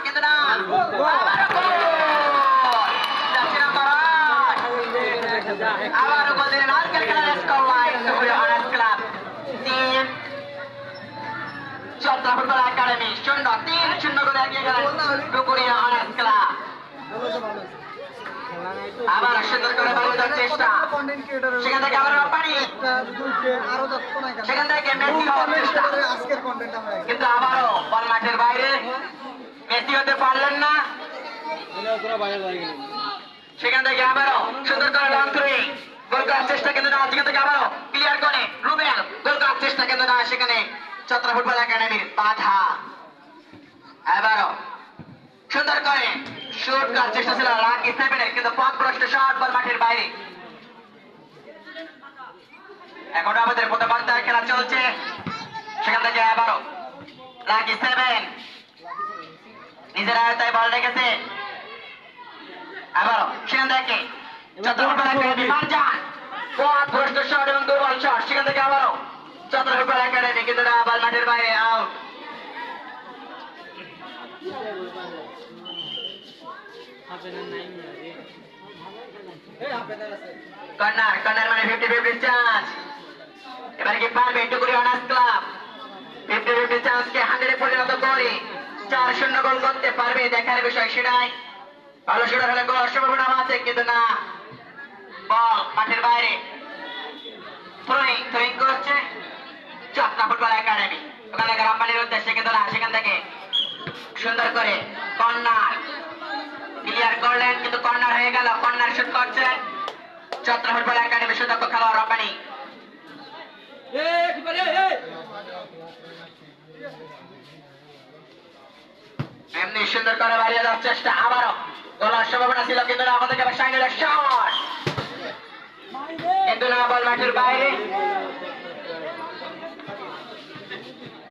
কিন্তু না আবারও গোল দিলেন আজকের খেলার score line Dukuria honours club 3 Chattogram football academy 0-3 গোলে এগিয়ে গেলেন ডুকুরিয়া অনার্স ক্লাব। আবার সুন্দর করে বাড়ানোর চেষ্টা, সেখান থেকে আবার পানি, সেখান থেকে মেসি হওয়ার চেষ্টা, কিন্তু আবারও বল মাঠের বাইরে, মেসি হতে পারলেন না। সেখান থেকে আবারও সুন্দর করে লং থ্রো, গোল করার চেষ্টা কিন্তু না, সেখান থেকে আবারও ক্লিয়ার করে রুবেল, গোল করার চেষ্টা কিন্তু না, সেখানে চট্টগ্রাম ফুটবল একাডেমির বাধা। এবারও সুন্দর করে শুট করার চেষ্টা ছিল লাকি সেভেনের, কিন্তু পথভ্রষ্ট শট, বল মাঠের বাইরে। এখন আমাদের প্রথমার্ধের খেলা চলছে, সেখান থেকে আবারও লাকি সেভেন নিজের আয়তায় বল রেখেছে। আবারও সেখান থেকে চট্টগ্রাম ফুটবল একাডেমি মানজান, পথভ্রষ্ট শট এবং দুর্বল শট, সেখান থেকে আবারও চট্টগ্রাম ফুটবল একাডেমি, কিন্তু না, বল মাঠের বাইরে, আউট। কর্নার মানে 50-50 চান্স। এবারে কি পারবে ডুকুরিয়া অনার্স ক্লাব 50-50 চান্সকে 100-এ পরিণত করে 4-0 গোল করতে পারবে? দেখার বিষয় সেটাই। ভালো শুটার হলে গোল সম্ভাবনা আছে, কিন্তু না, বল মাঠের বাইরে। থ্রোয়িং করছে চট্টগ্রাম ফুটবল একাডেমি, ওখানে রামপানির উদ্দেশ্যে, কিন্তু না, সেখান থেকে সুন্দর করে কর্নার ক্লিয়ার করলেন, কিন্তু কর্নার হয়ে গেল। কর্নার শুট করছেন চট্টগ্রাম ফুটবল একাডেমি সুদক্ষ খেলোয়াড় রাব্বানি। এমনি সুন্দর করে বাড়িয়ে দেওয়ার চেষ্টা, আবারও গোলার সম্ভাবনা ছিল, কিন্তু না, আমাদেরকে আবার সাইনের শট, কিন্তু না, বল মাঠের বাইরে।